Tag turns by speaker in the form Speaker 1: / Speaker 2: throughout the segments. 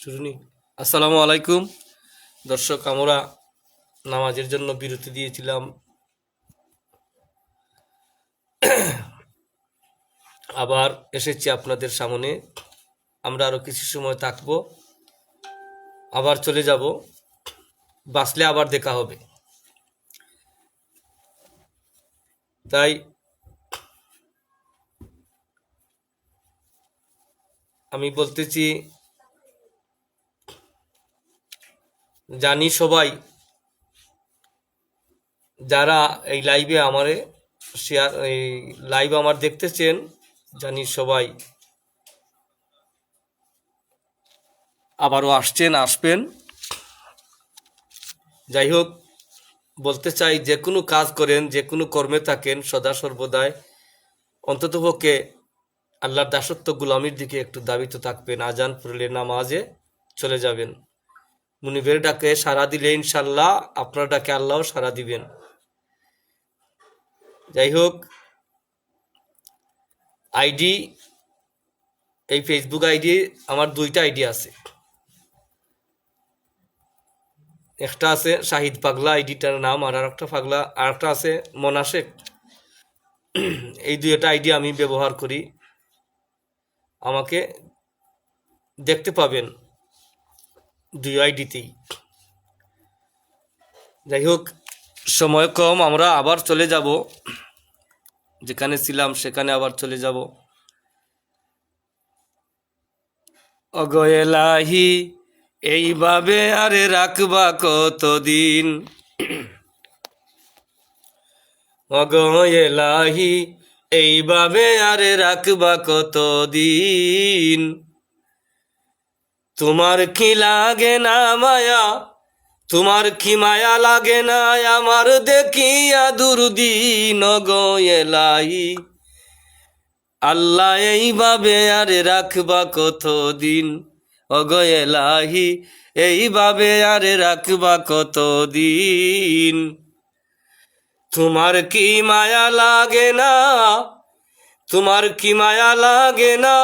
Speaker 1: শুরু নি। আসসালামু আলাইকুম দর্শক, আমরা নামাজের জন্য বিরতি দিয়েছিলাম। আবার এসেছি আপনাদের সামনে। আমরা আরো কিছু সময় থাকবো, আবার চলে যাব। বাঁচলে আবার দেখা হবে। তাই আমি বলতেছি, জানি সবাই যারা এই লাইভে আমারে শেয়ার এই লাইভ আমার দেখতেছেন, জানি সবাই আবারও আসবেন। যাই হোক, বলতে চাই, যে কোনো কাজ করেন, যে কোনো কর্মে থাকেন, সদা সর্বদাই অন্ততপক্ষে আল্লাহর দাসত্ব গুলামির দিকে একটু দাবিত থাকবেন। আজান পড়লে নামাজে চলে যাবেন। মুনিবের ডাকে সাড়া দিলে ইনশাল্লাহ আপনার ডাকে আল্লাহ সাড়া দিবেন। যাই হোক, আইডি, এই ফেসবুক আইডি আমার দুইটা আইডি আছে। একটা আছে শাহিদ পাগলা, আইডিটার নাম, আর একটা আছে মোনাশেক। এই দুইটা আইডি আমি ব্যবহার করি। আমাকে দেখতে পাবেন দুই আইডিতেই। যাই হোক, সময় কম, আমরা আবার চলে যাব, যেখানে ছিলাম সেখানে আবার চলে যাব। ওগো এলাহি, এইভাবে আরে রাখবা কতদিন? ওগো এলাহি, এইভাবে আরে রাখবা কতদিন? তোমার কি লাগে না মায়া? তোমার কি মায়া লাগে না আমার দেখিয়া দুর্দিন? ওগো এলাহি, আল্লাহ এইভাবে আরে রাখবা কতদিন? ওগো এলাহি, এইভাবে আরে রাখবা কতদিন? তোমার কি মায়া লাগে না? তোমার কি মায়া লাগে না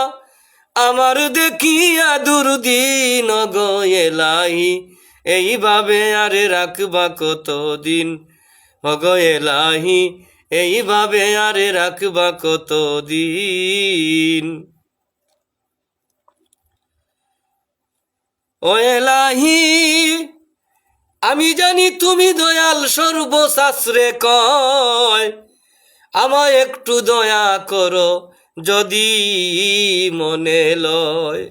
Speaker 1: আমার দেখিয়া দুর্দিন? ওগো এলাহি, এইভাবে আরে রাখবা কতদিন? ওগো এলাহি, এইভাবে আরে রাখবা কতদিন? ও এলাহি, আমি জানি তুমি দয়াল সর্বশাস্ত্রে কয়, আমায় একটু দয়া করো যদি মনে লয়।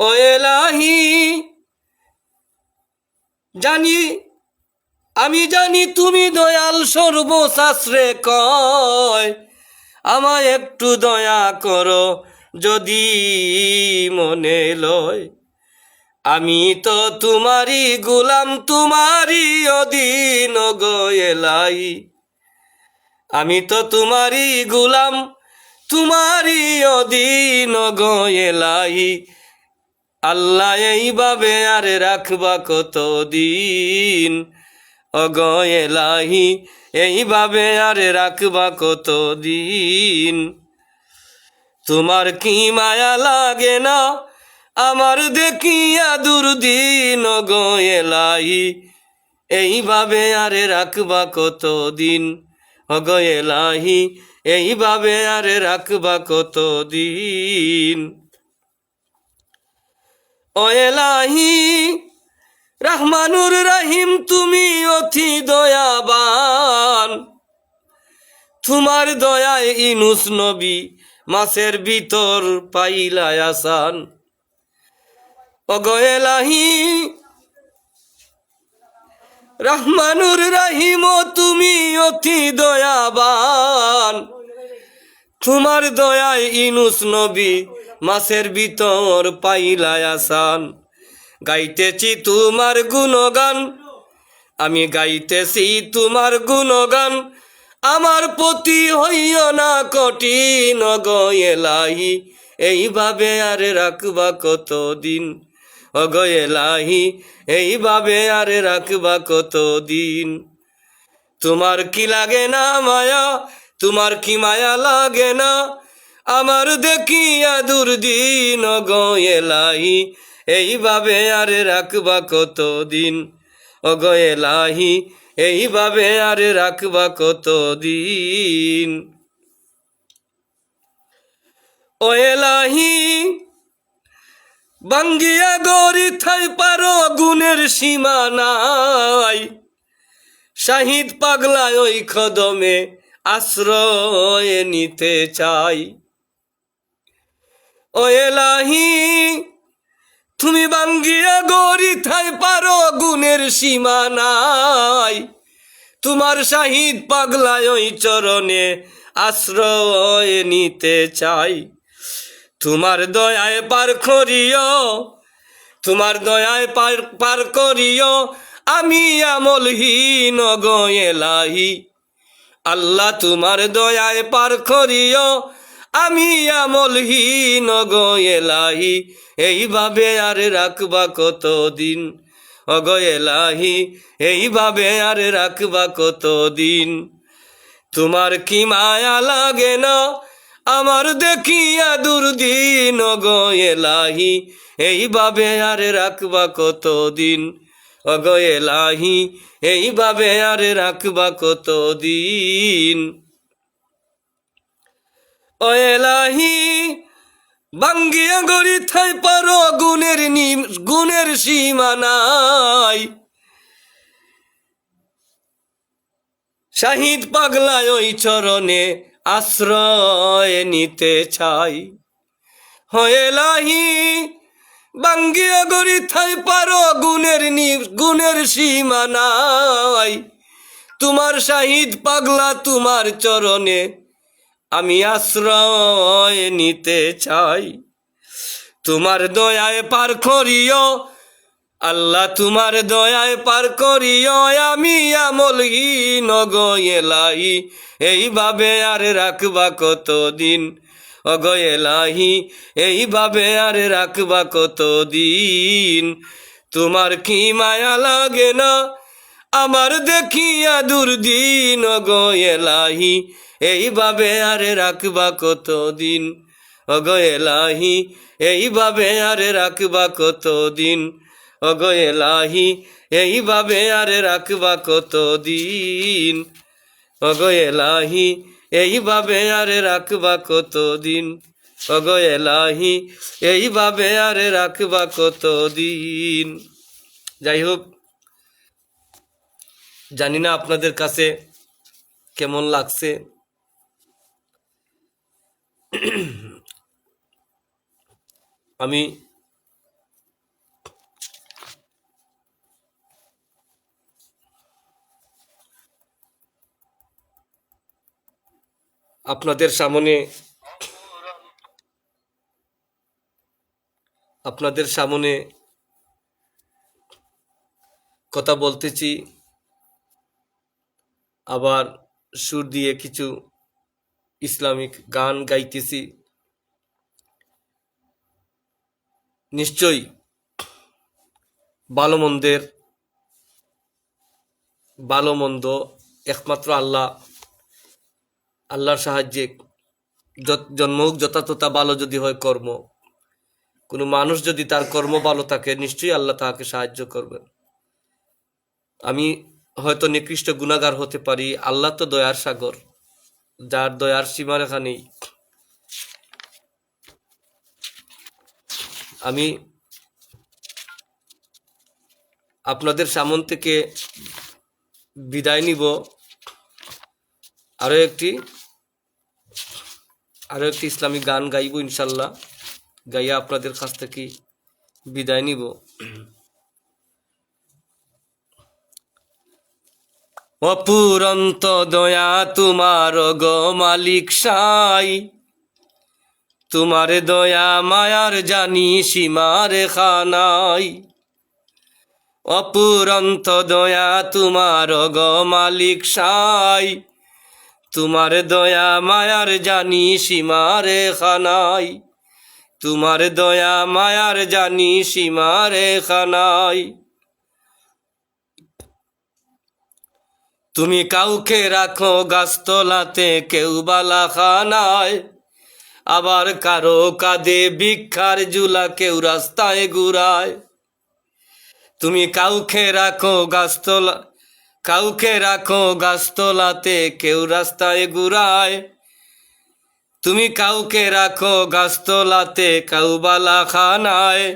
Speaker 1: ও এলাহি, জানি, আমি জানি তুমি দয়াল সর্বশাস্ত্রে কয়, আমায় একটু দয়া করো যদি মনে লয়। আমি তো তোমারই গোলাম, তোমারই অধীন গো এলাহি। আমি তো তোমারই গোলাম, তোমারই অধীন গো এলাহি। আল্লাহ এইভাবে আরে রাখবা কতদিন? ওগো এলাহি, এইভাবে আরে রাখবা কতদিন? তোমার কি মায়া লাগে না আমার দেখিয়া দুর্দিন? ওগো এলাহি, এইভাবে আরে রাখবা কতদিন? ওগো এলাহি, এইভাবে আরে রাখবা কতদিন? ও এলাহি, রহমানুর রহিম তুমি অতি দয়াবান। তোমার দয়ায় ইনুস নবী মাছের ভিতর পাইলা আসান। ওগো এলাহি, রহমানুর রহিম তুমি অতি দয়াবান। তোমার দয়ায় ইনুস নবী মাছের ভিতর পাইলা আসান। গাইতেছি তোমার গুণগান, আমি গাইতেছি তোমার গুণগান। আমার প্রতি হইও না কঠিন ওগো এলাহি, এইভাবে আরে রাখবা কতদিন? ওগো এলাহি, এইভাবে আরে রাখবা কতদিন? তোমার কি লাগে না মায়া? তোমার কি মায়া লাগে না আমার দেখিয়া দুর্দিন গো এলাহি, এইভাবে আর রাখবা কতদিন, ওগো এলাহি এইভাবে আর রাখবা কতদিন। ও এলাহি বাঙ্গিয়া গড়ি থাই পারো গুণের সীমা নাই, শাহিদ পাগলা ওই কদমে আশ্রয় নিতে চাই। ও এলাহি তুমি বাঙ্গিয়া গড়ি থাই পারো গুণের সীমা নাই, তোমার শাহিদ পাগলা ওই চরণে আশ্রয় নিতে চাই। তোমার দয়ায় পার করিও, তোমার দয়ায় পার করিও আমি আমলহীন গো এলাহি, আল্লাহ তোমার দয়ায় পার করিও আমি আমলহীন গো এলাহি, এইভাবে আর রাখবা কতদিন, ওগো এলাহি এইভাবে আর রাখবা কতদিন। তোমার কি মায়া লাগে না আমার দেখিয়া দুর্দিন, ওগো এলাহি এইভাবে আর রাখবা কতদিন, ওগো এলাহি এইভাবে আর রাখবা কতদিন। ও এলাহি বাঙ্গিয়া গড়ি থাই পারো গুণের সীমা নাই, শাহিদ পাগলা ওই চরণে আশ্রয় নিতে চাই। ও এলাহি বাঙ্গিয়া গড়ি থাই পারো গুণের সীমা নাই, তোমার শাহিদ পাগলা তোমার চরণে আমি আশ্রয় নিতে চাই। তোমার দয়ায় পার করিও আল্লাহ, তোমার দয়ায় পার করিও আমি আমলহীন গো এলাহি, এইভাবে আর রাখবা কতদিন, ওগো এলাহি এইভাবে আর রাখবা কতদিন। তোমার কি মায়া লাগে না আমার দেখিয়া দুর্দিন, ওগো এলাহি এইভাবে আর রাখবা কতদিন, ওগো এলাহি এইভাবে আর রাখবা কতদিন, ওগো এলাহি এইভাবে আর রাখবা কতদিন, ওগো এলাহি এইভাবে আর রাখবা কতদিন, ওগো এলাহি এইভাবে আর রাখবা কতদিন। যাই হোক, জানি না আপনাদের কাছে কেমন লাগছে। আমি আপনাদের সামনে কথা বলতেছি, আবার সুর দিয়ে কিছু ইসলামিক গান গাইতেছি। নিশ্চয়ই ভালো মন্দ একমাত্র আল্লাহর সাহায্যে জন্ম হোক যথাযথা ভালো যদি হয় কর্ম, কোনো মানুষ যদি তার কর্ম ভালো থাকে নিশ্চয়ই আল্লাহ তাকে সাহায্য করবেন। আমি হয়তো নিকৃষ্ট গুনাহগার হতে পারি, আল্লাহ তো দয়ার সাগর, যার দয়ার সীমারেখা নেই। আমি আপনাদের সামন থেকে বিদায় নিব, আরো একটি ইসলামিক গান গাইব ইনশাল্লাহ, গাইয়া আপনাদের কাছ থেকে বিদায় নিব। অপুরন্ত দয়া তোমার গো মালিক সাই, তোমার দয়া মায়ার জানি সীমারেখা নাই। অপুরন্ত দয়া তোমার গো মালিক সাই, তোমার দয়া মায়ার জানি সীমারেখা নাই, তোমার দয়া মায়ার জানি সীমারেখা নাই। তুমি কাউকে রাখো গাছতলাতে কেউ বালাখানায়, আবার কারো কাঁধে ভিক্ষার ঝুলা, কেউ রাস্তায় ঘুরায়। তুমি কাউকে রাখো গাছতলা, কাউকে রাখো গাছতলাতে, কেউ রাস্তায় ঘুরায়। তুমি কাউকে রাখো গাছতলাতে, কেউ বালাখানায়।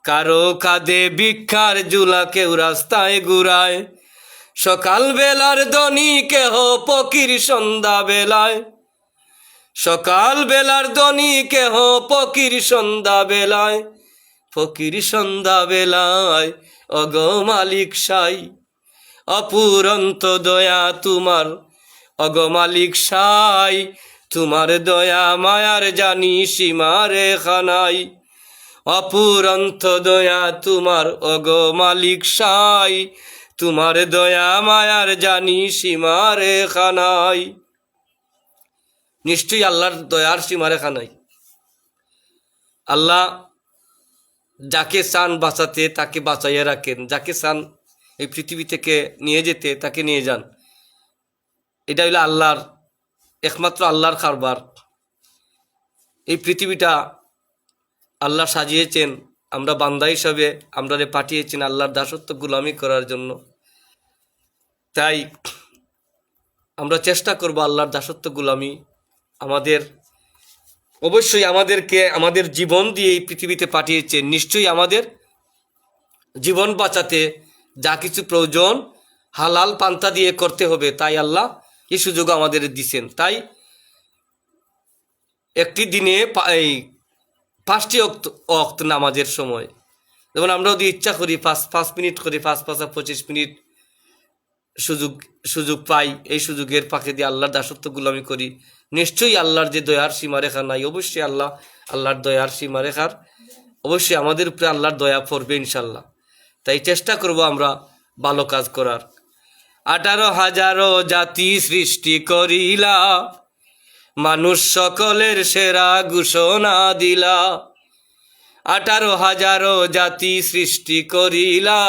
Speaker 1: কারো কাঁধে ভিক্ষার ঝুলা, কেউ রাস্তায় ঘুরায়। সকাল বেলার ধনী কেহ ফকির সন্ধ্যা বেলায়, সকাল বেলার ধনী কেহ ফকির সন্ধ্যা বেলায়। ফকির সন্ধ্যা বেলায় অগ মালিক সাই, অপুরন্ত দয়া তোমার অগ মালিক সাই। তোমার দয়া মায়ার জানি সীমারে খানাই, অপুরন্ত দয়া তোমার অগ মালিক সাই। তোমার দয়া মায়ার জানি সীমারে খানাই। নিশ্চয়ই আল্লাহর দয়ার সীমারেখা নাই। আল্লাহ যাকে চান বাঁচাতে তাকে বাঁচাইয়া রাখেন, যাকে চান এই পৃথিবী থেকে নিয়ে যেতে তাকে নিয়ে যান। এটা হইলো আল্লাহর, একমাত্র আল্লাহর কারবার। এই পৃথিবীটা আল্লাহ সাজিয়েছেন, আমরা বান্দা হিসাবে আমরারে পাঠিয়েছেন আল্লাহর দাসত্ব গোলামি করার জন্য। তাই আমরা চেষ্টা করব আল্লাহর দাসত্ব গোলামি আমাদের, অবশ্যই আমাদেরকে আমাদের জীবন দিয়ে এই পৃথিবীতে পাঠিয়েছেন। নিশ্চয়ই আমাদের জীবন বাঁচাতে যা কিছু প্রয়োজন হালাল পান্তা দিয়ে করতে হবে, তাই আল্লাহ এই সুযোগ আমাদের দিছেন। তাই একটি দিনে এই 5টি ওয়াক্ত নামাজের সময়, যেমন আমরা যদি ইচ্ছা করি 5 মিনিট করে 5-5 মিনিট সুযোগ পাই, এই সুযোগের ফাঁকে দিয়ে আল্লাহর দাসত্ব গোলামি করি। নিশ্চয়ই আল্লাহর যে দয়ার সীমারেখা নাই, অবশ্যই আল্লাহর দয়ার সীমারেখার অবশ্যই আমাদের উপরে আল্লাহর দয়া পড়বে ইনশাল্লাহ। তাই চেষ্টা করব আমরা ভালো কাজ করার। 18,000 জাতি সৃষ্টি করিলা, মানুষ সকলের সেরা ঘোষণা দিলা। 18,000 জাতি সৃষ্টি করিলা,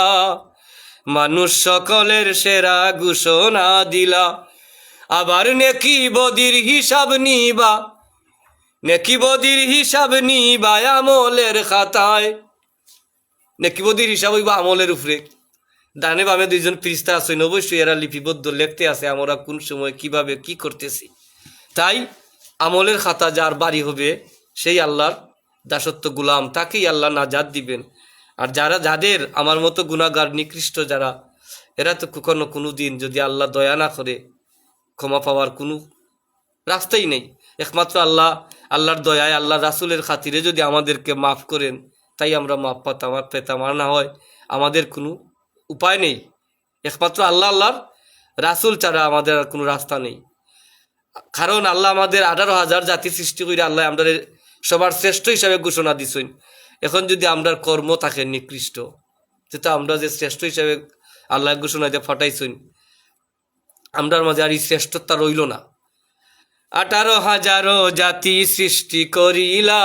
Speaker 1: মানুষ সকলের সেরা ঘোষণা দিলা। আবার নেকি বদির হিসাব নিবা, নেকি বদির হিসাব নিবা আমলের খাতায়। নেকি বদির হিসাব হইবা আমলের উপরে। ডানে বামে 2জন ফেরেশতা আছেন, অবশ্যই এরা লিপিবদ্ধ লিখতে আছে আমরা কোন সময় কিভাবে কি করতেছি। তাই আমলের খাতা যার বাড়ি হবে সেই আল্লাহর দাসত্ব গোলাম, তাকেই আল্লাহ নাজাত দিবেন। আর যাদের আমার মতো গুনাহগার নিকৃষ্ট যারা, এরা তো কখনো কোনো দিন যদি আল্লাহ দয়া না করে ক্ষমা পাওয়ার কোনো রাস্তাই নেই। একমাত্র আল্লাহর দয়ায় আল্লাহ রাসুলের খাতিরে যদি আমাদেরকে মাফ করেন, তাই আমরা মাফ পেতাম। আর না হয় আমাদের কোনো উপায় নেই। একমাত্র আল্লাহর রাসুল ছাড়া আমাদের আর কোনো রাস্তা নেই। কারণ আল্লাহ আমাদের 18,000 জাতি সৃষ্টি করে আল্লাহ আমাদের সবার শ্রেষ্ঠ হিসাবে ঘোষণা দিছেন। এখন যদি আমরা কর্ম থাকে নিকৃষ্ট, সেটা আমরা যে শ্রেষ্ঠ হিসাবে আল্লাহ ঘোষণা দিয়ে ফাটাইছেন, আমরার মাঝে আর এই শ্রেষ্ঠতা রইল না। 18,000 জাতি সৃষ্টি করিলা,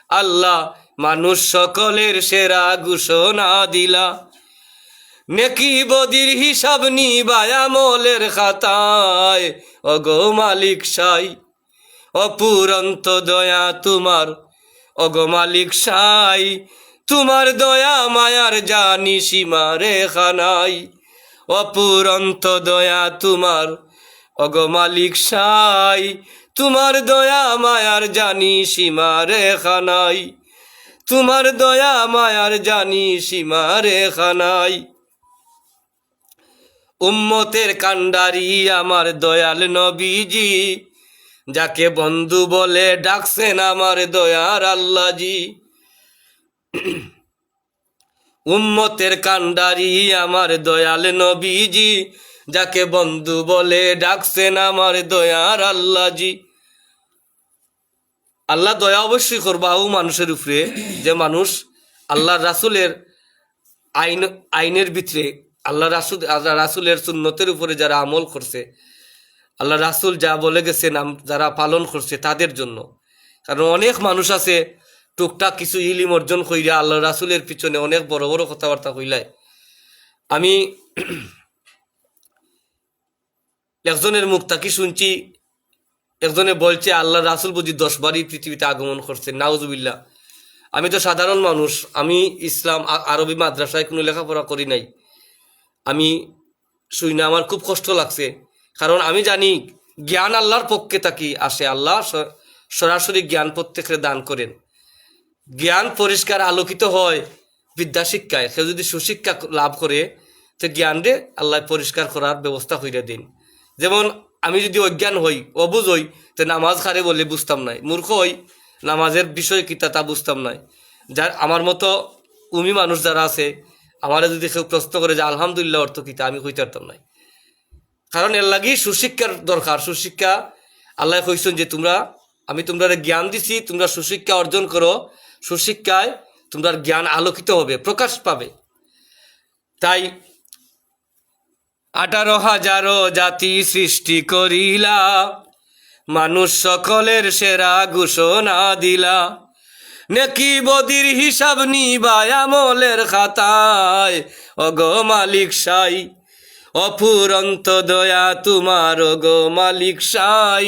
Speaker 1: আল্লাহ মানুষ সকলের সেরা ঘোষণা দিলা। নেকি বদির হিসাব নিবা আমলের খাতায়, অগো মালিক সাই। অপুরন্ত দয়া তোমার অগো মালিক সাই। তোমার দয়া মায়ার জানি সীমা রেখা নাই। অপুরন্ত দয়া তোমার অগো মালিক সাই। তোমার দয়া মায়ার জানি সীমা রেখা নাই। তোমার দয়া মায়ার জানি সীমা রেখা নাই। উম্মতের কান্ডারি আমার দয়াল নবীজি, যাকে বন্ধু বলে ডাকছেন আমার দয়ার আল্লাহজি। উম্মতের কান্ডারি আমার দয়াল নবীজি, যাকে বন্ধু বলে ডাকছেন আমার দয়ার আল্লাহজি। আল্লাহ দয়া অবশ্যই করবা ও মানুষের উপরে, যে মানুষ আল্লাহ রাসুলের আইনের ভিতরে আল্লাহ রাসুলের সুন্নতের উপরে যারা আমল করছে, আল্লাহ রাসুল যা বলে গেছেন যারা পালন করছে তাদের জন্য। কারণ অনেক মানুষ আছে টুকটাক কিছু ইলিম অর্জন কইরা আল্লাহ রাসুলের পিছনে অনেক বড় বড় কথাবার্তা কইলায়। আমি একজনের মুখ তাকি শুনছি, একজনে বলছে আল্লাহ রাসুল বুঝি 10 বারই পৃথিবীতে আগমন করছে, নাউজুবিল্লাহ। আমি তো সাধারণ মানুষ, আমি ইসলাম আরবি মাদ্রাসায় কোনো লেখাপড়া করি নাই। আমি শুই না, আমার খুব কষ্ট লাগছে, কারণ আমি জানি জ্ঞান আল্লাহর পক্ষে থাকি আসে। আল্লাহ সরাসরি জ্ঞান প্রত্যেকের দান করেন। জ্ঞান পরিষ্কার আলোকিত হয় বিদ্যা শিক্ষায়। কেউ যদি সুশিক্ষা লাভ করে তো জ্ঞানরে আল্লাহ পরিষ্কার করার ব্যবস্থা হইয়া দিন। যেমন আমি যদি অজ্ঞান হই, অবুঝ হই, তো নামাজ খারে বলে বুঝতাম নাই, মূর্খ হই, নামাজের বিষয় কিতা তা বুঝতাম নাই। যার আমার মতো উমি মানুষ যারা আছে, আমারা যদি কেউ প্রশ্ন করে যে আলহামদুলিল্লাহ অর্থ কিতা, আমি কইতে পারতাম নাই। কারণ এর লাগি সুশিক্ষার দরকার। সুশিক্ষা আল্লাহ কইছেন যে আমি তোমরা জ্ঞান দিছি, তোমরা সুশিক্ষা অর্জন করো। সুশিক্ষায় তোমরা জ্ঞান আলোকিত হবে, প্রকাশ পাবে। তাই 18,000 জাতি সৃষ্টি করিলা, মানুষ সকলের সেরা ঘোষণা দিলা। নেকি বদির হিসাব নিবাই আমলের খাতায়, অগো মালিক সাই অফুরন্ত দয়া তোমার, অগো মালিক সাই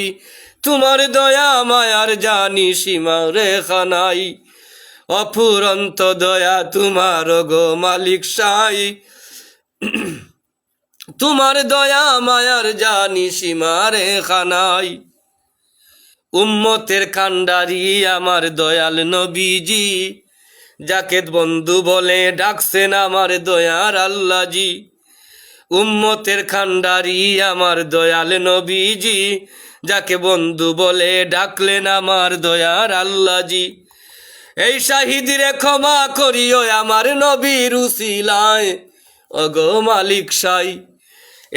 Speaker 1: তোমার দয়া মায়ার জানি সীমা রেখা নাই। অফুরন্ত দয়া তোমার, অগো মালিক সাই তোমার দয়া মায়ার জানি সীমা রেখা নাই। উম্মতের কান্ডারি আমার দয়াল নবীজি, যাকে বন্ধু বলে ডাকছেন আমার দয়ার আল্লাহজি। উম্মতের কান্ডারি আমার দয়াল নবীজি, যাকে বন্ধু বলে ডাকলেন আমার দয়ার আল্লাহজি। এই শাহিদিরে ক্ষমা করিও আমার নবীর উসিলায়, ওগো মালিক সাই।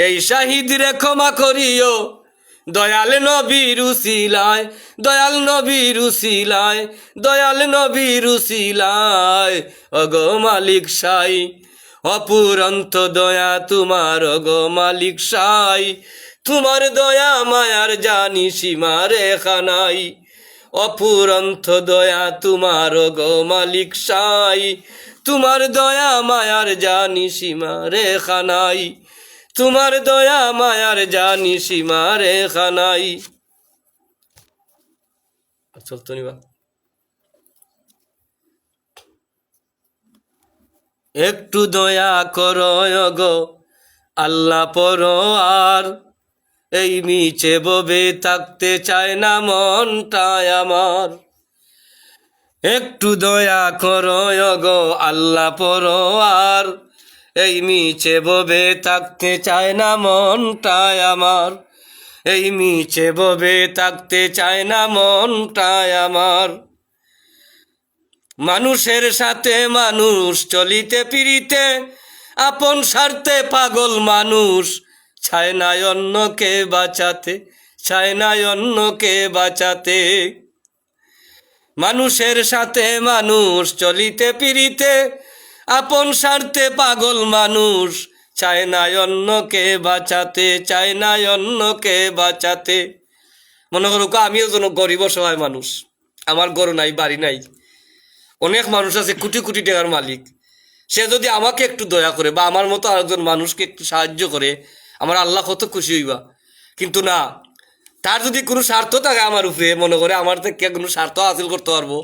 Speaker 1: এই শাহিদিরে ক্ষমা করিও দয়াল নবীর উসিলায়, দয়াল নবীর উসিলায়, দয়াল নবীর উসিলায়, ওগো মালিক সাই অপুরন্ত দয়া তোমার, ওগো মালিক সাই তোমার দয়া মায়ার জানি সীমা রেখা নাই। অপুরন্ত দয়া তোমার, ওগো মালিক সাই তোমার দয়া মায়ার জানি সীমা রেখা নাই। তোমার দয়া মায়ার জানি সীমা রেখা নাই। চলতো নিবা। একটু দয়া করো গো আল্লাহ পরোয়ার, এই মিছে ববে থাকতে চায় না মনটায় আমার। একটু দয়া করো গো আল্লাহ পরোয়ার, এই মিছে ববে থাকতে চায় না মনটায় আমার। এই মিছে ববে থাকতে চায় না মনটায় আমার। মানুষের সাথে মানুষ চলিতে ফিরিতে, আপন স্বার্থে পাগল মানুষ, চায় না অন্যকে বাঁচাতে, চায় না অন্যকে বাঁচাতে। মানুষের সাথে মানুষ চলিতে ফিরিতে, আপন স্বার্থে পাগল মানুষ, চায় না অন্যকে বাঁচাতে, চায় না অন্যকে বাঁচাতে। মনে করো আমিও যেন গরিব অসহায় মানুষ, আমার গরু নাই, বাড়ি নাই। অনেক মানুষ আছে কোটি কোটি টাকার মালিক, সে যদি আমাকে একটু দয়া করে বা আমার মতো আরেকজন মানুষকে একটু সাহায্য করে, আমার আল্লাহ কত খুশি হইবা। কিন্তু না, তার যদি কোনো স্বার্থ থাকে আমার উপরে, মনে করে আমার থেকে কোনো স্বার্থ হাসিল করতে পারবো,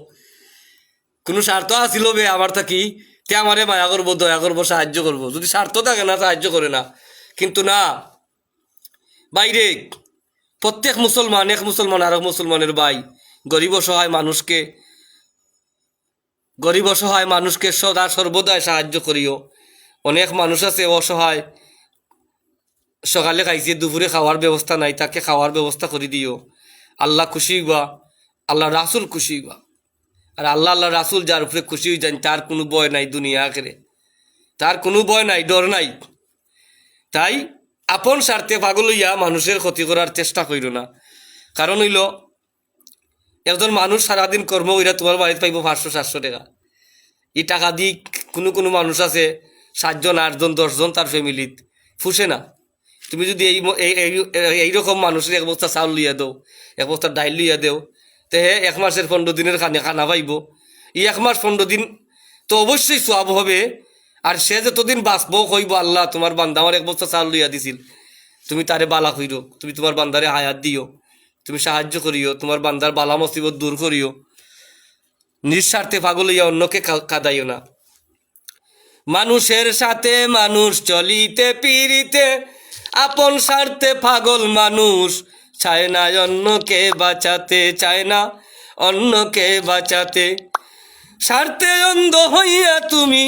Speaker 1: কোনো স্বার্থ হাসিল হবে আমার থাকি, তে আমারে মায়া করবো, দয়া করবো, সাহায্য করবো। যদি স্বার্থ থাকে না, সাহায্য করে না। কিন্তু না, বাইরে প্রত্যেক মুসলমান এক মুসলমান আর এক মুসলমানের ভাই। গরিব অসহায় মানুষকে, গরিব অসহায় মানুষকে সদা সর্বদাই সাহায্য করিও। অনেক মানুষ আছে অসহায়, সকালে খাইছে দুপুরে খাওয়ার ব্যবস্থা নাই, তাকে খাওয়ার ব্যবস্থা করে দিও। আল্লাহ খুশি হইবা, আল্লাহ রাসুল খুশি হইবা। আর আল্লাহ আল্লাহ রাসুল যার উপরে খুশি হয়ে যান, তার কোনো ভয় নাই দুনিয়া আখেরে, তার কোনো ভয় নাই, ডর নাই। তাই আপন স্বার্থে পাগল হইয়া মানুষের ক্ষতি করার চেষ্টা করিল না। কারণ হইল একজন মানুষ সারাদিন কর্ম কইরা তোমার বাড়িতে পাইব 500-700 টাকা। এই টাকা দিয়ে কোনো কোনো মানুষ আছে 7 জন 8 জন 10 জন তার ফ্যামিলিত ফুসে না। তুমি যদি এইরকম মানুষের এক বস্তা চাউল লইয়া দেও, এক বস্তা ডাইল লইয়া দেও, তে হে 1 মাসের 15 দিনের খানা পাইব। এই 1 মাস 15 দিন তো অবশ্যই সোয়াব হবে। আর সে যতদিন বাঁচবো কইব আল্লাহ তোমার বান্দা আমার 1 বস্তা চাউল লইয়া দিছিল, তুমি তারে বালা কইরো, তুমি তোমার বান্দারে হায়াত দিও। তুমি সাহায্য করিও, তোমার বান্দার বালা মুসিবত দূর করিও। নিঃস্বার্থে পাগল হইয়া অন্যকে কাঁদাইও না। মানুষের সাথে মানুষ চলিতে পিরিতে, আপন স্বার্থে পাগল মানুষ, চায় না অন্যকে বাঁচাতে, চায় না অন্যকে বাঁচাতে। স্বার্থে অন্ধ হইয়া তুমি,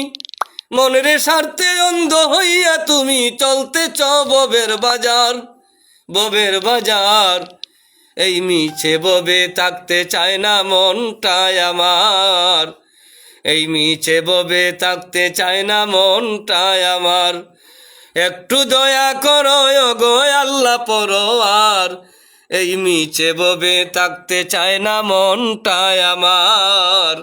Speaker 1: মনের স্বার্থে অন্ধ হইয়া তুমি চলতেছ ববের বাজার, ববের বাজার। এই মিছে ববে থাকতে চায় না মনটায় আমার, এই মিছে ববে থাকতে চায় না মনটায় আমার। একটু দয়া করো গো আল্লাহ পরোয়ার, এই মিছে ববে থাকতে চায় না মনটায় আমার,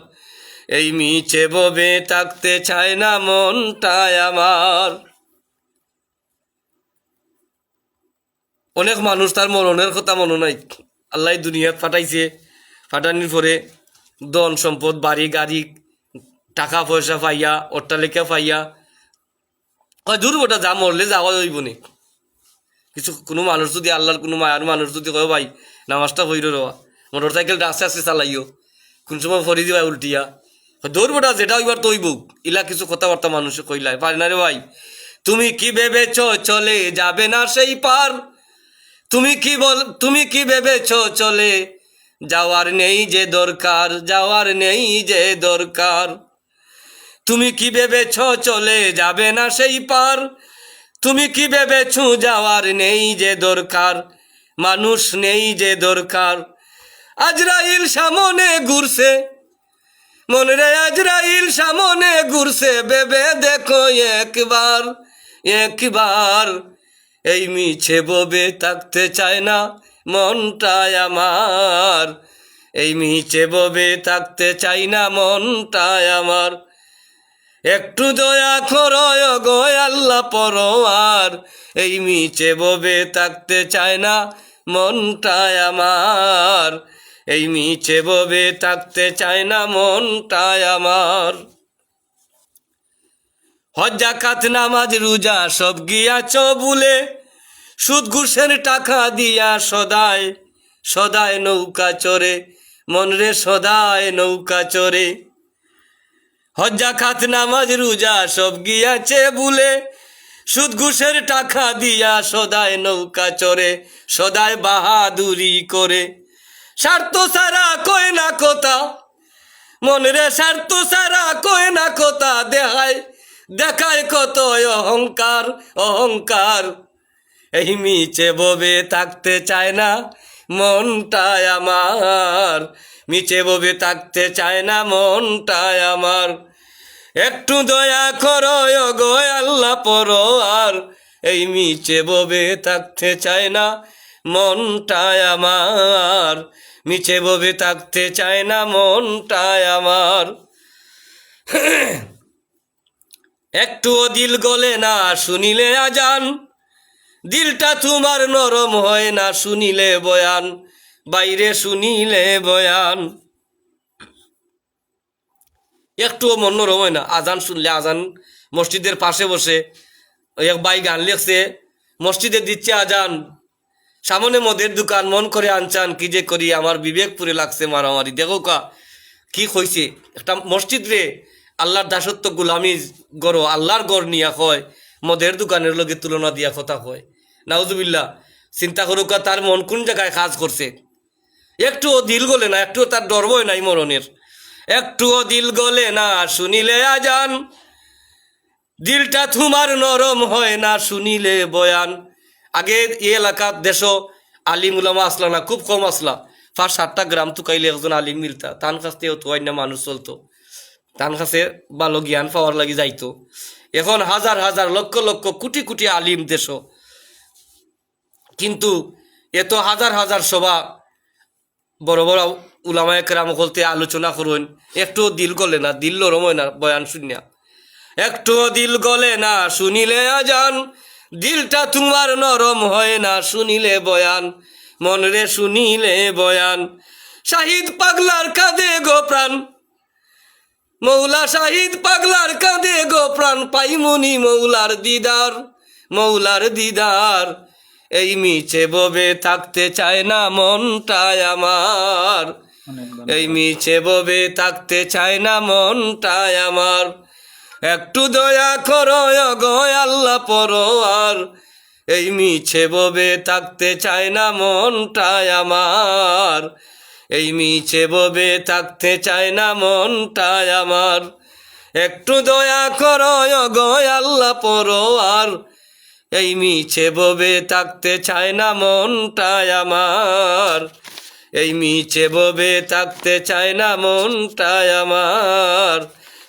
Speaker 1: এই মিছে ববে থাকতে চায় না মনটায় আমার। অনেক মানুষ তার মরণের কথা মনে নাই, আল্লাহ দুনিয়াত ফাটাইছে, ফাটানির পরে ধন সম্পদ বাড়ি গাড়ি টাকা পয়সা পাইয়া অট্টালিকা পাইয়া দূর ওটা যা মরলে যাওয়া হইব নি। কিছু কোনো মানুষ যদি আল্লাহর কোনো মায়ার মানুষ যদি কয় ভাই নামাজটা হইল রওয়া, মোটর সাইকেলটা আস্তে আস্তে চালাইও, কোন সময় ফরি দিবা উল্টিয়া দৌড় বেটা যেটা হইবার তো হইব, ইলা কিছু কথাবার্তা মানুষে কইলাই পারে না রে ভাই। তুমি কি ভেবেছ চলে যাবে না সেই পার, তুমি কি ভেবেছ চলে যাওয়ার নেই যে দরকার, যাওয়ার নেই যে দরকার। তুমি কি ভেবেছ চলে যাবে না সেই পার, তুমি কি ভেবেছ যাওয়ার নেই যে দরকার, মানুষ নেই যে দরকার। আজরাইল সামনে ঘুরছে, মনে রে আজরাইল সামনে ঘুরছে, ভেবে দেখো একবার, একবার। এই মিছে ববে থাকতে চায় না মনটায় আমার, এই মিছে ববে থাকতে চাই না মনটায় আমার। একটু দয়া করো গো আল্লাহ পরোয়ার, এই মিছে ববে থাকতে চায় না মনটায় আমার, এই মিছে ববে থাকতে চায় না মনটায় আমার। হজ যাকাত নামাজ রোজা সব গিয়াছ ভুলে, সুদ ঘুষের টাকা দিয়া সদায় সদায় নৌকা চড়ে, মন রে সদায় নৌকা চড়ে। হজ যাকাত নামাজ রোজা সব গিয়াছে ভুলে, সুদ ঘুষের টাকা দিয়া সদায় নৌকা চড়ে, সদায় বাহাদুরি করে। স্বার্থ সারা কয় না কথা, মন রে স্বার্থ সারা কয় না কথা, দেখায় কত অহংকার, অহংকার। এই মিছে ববে থাকতে চায় না মনটায় আমার, মিছে ববে থাকতে চায় না মনটায় আমার। একটু দয়া করো গো আল্লাহ পরোয়ার, এই মিছে ববে থাকতে চায় না মনটায় আমার, মিছে ববে থাকতে চায় না মনটায় আমার। একটুও দিল গলে না শুনিলে আজান, দিলটা তোমার নরম হয় না শুনিলে বয়ান, বাইরে শুনিলে বয়ান। একটুও মন নরম হয় না আজান শুনলে। আজান মসজিদের পাশে বসে এক ভাই গান লিখছে, মসজিদে দিচ্ছে আজান, সামনে মদের দোকান, মন করে আনচান কি যে করি, আমার বিবেক পুরে লাগছে মারামারি। দেখো কা কি কইছে, একটা মসজিদ রে আল্লাহর দাসত্ব গুলামি গড়, আল্লাহর গড় নিয়া কয়, মদের দোকানের লগে তুলনা দিয়া কথা কয়। নাউজুবিল্লাহ। চিন্তা করুক তার মন কোন জায়গায় কাজ করছে। একটুও দিল গলে না, একটুও তার ডরবই নাই মরণের। একটুও দিল গলে না শুনিলে আজান, দিলটা তোমার নরম হয় না শুনিলে বয়ান। আগে এই এলাকার দেশ আলিম উলামা আসলা না, খুব কম আসলা, 5-7টা গ্রাম তুকাইলে একজন আলিম মিলতা, তান কাছ থেকে তো অন্য মানুষ চলতো, তান কাছে ভালো জ্ঞান পাওয়ার লাগি যাইতো। এখন হাজার হাজার লক্ষ লক্ষ কোটি কোটি আলিম দেশ, কিন্তু এত হাজার হাজার সভা বড় বড় উলামায়ে কেরাম বলতে আলোচনা করুন, একটুও দিল গলে না, দিল নরম হয় না বয়ান শুনিয়া। একটুও দিল গলে না শুনিলে আজান, দিলটা তোমার নরম হয় না শুনিলে বয়ান, মন রে শুনিলে বয়ান। শাহিদ পাগলার কাঁদে গো প্রাণ, মৌলা শাহিদ পাগলার কাঁদে গো প্রাণ, পাইমুনি মৌলার দিদার, মৌলার দিদার। এই মিছে ববে থাকতে চায় না মনটায় আমার, এই মিছে ববে থাকতে চায় না মনটায় আমার। একটু দয়া করো গো আল্লাহ পরোয়ার, এই মিছে ববে থাকতে চায় না মনটায় আমার, এই মিছে ববে থাকতে চায় না মনটায় আমার। একটু দয়া করো গো আল্লাহ পরোয়ার, এই মিছে ববে থাকতে চায় না মনটায় আমার, এই মিছে ববে থাকতে চায় না মনটায় আমার,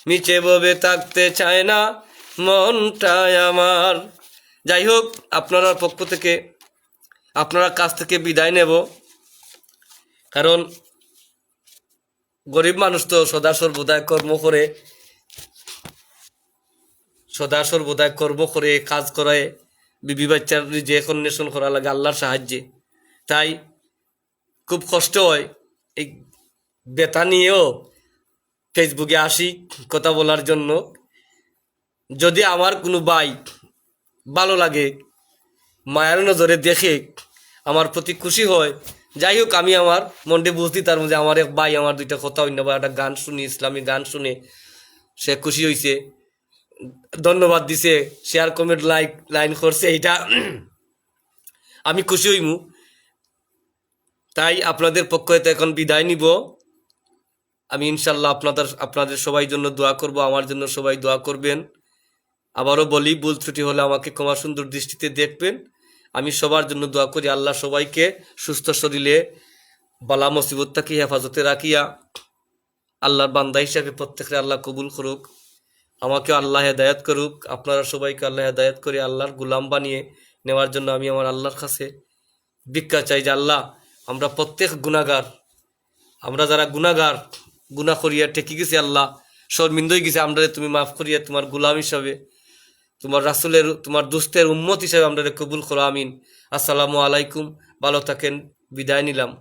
Speaker 1: মিছে ববে থাকতে চায় না মনটায় আমার। যাই হোক, আপনার পক্ষ থেকে আপনার কাছ থেকে বিদায় নেব, কারণ গরিব মানুষ তো সদা সর্বদাই কর্ম করে, সদা সর্বদাই কর্ম করে কাজ করে, বিবি বাচ্চার যে কন্যেশন করা লাগে আল্লাহর সাহায্যে। তাই খুব কষ্ট হয়, এই বেতা নিয়েও ফেসবুকে আসি কথা বলার জন্য। যদি আমার কোনো ভাই ভালো লাগে, মায়ের নজরে দেখে আমার প্রতি খুশি হয়, যাই হোক, আমি আমার মনটা বুঝতে তার মধ্যে আমার এক ভাই আমার দুইটা কথা অন্য বা একটা গান শুনি, ইসলামিক গান শুনে সে খুশি হয়েছে, ধন্যবাদ দিছে, শেয়ার কমেন্ট লাইন করছে, এইটা আমি খুশি হইমু। তাই আপনাদের পক্ষ হতে এখন বিদায় নিব। আমি ইনশাল্লাহ আপনাদের সবাই জন্য দোয়া করব, আমার জন্য সবাই দোয়া করবেন। আবারও বলি, ভুল ত্রুটি হলে আমাকে ক্ষমা সুন্দর দৃষ্টিতে দেখবেন। আমি সবার জন্য দোয়া করি, আল্লাহ সবাইকে সুস্থ শরীরে বালা মুসিবত থেকে হেফাজতে রাখিয়া আল্লাহর বান্দা হিসাবে প্রত্যেককে আল্লাহ কবুল করুক, আমাকে আল্লাহ হেদায়েত করুক, আপনারা সবাইকে আল্লাহ হেদায়েত করে আল্লাহর গুলাম বানিয়ে নেওয়ার জন্য আমি আমার আল্লাহর কাছে ভিক্ষা চাই যে আল্লাহ, আমরা প্রত্যেক গুনাহগার, আমরা যারা গুনাহগার, গুনাহ করিয়া ঠেকে গেছি আল্লাহ, শর্মিন্দ হয়ে গেছে, আমরা তুমি মাফ করিয়া তোমার গুলাম হিসাবে, তোমার রাসূলের, তোমার দুস্তের উম্মত হিসাবে আমরা কবুল করো, আমিন। আসসালামু আলাইকুম, ভালো থাকেন, বিদায় নিলাম।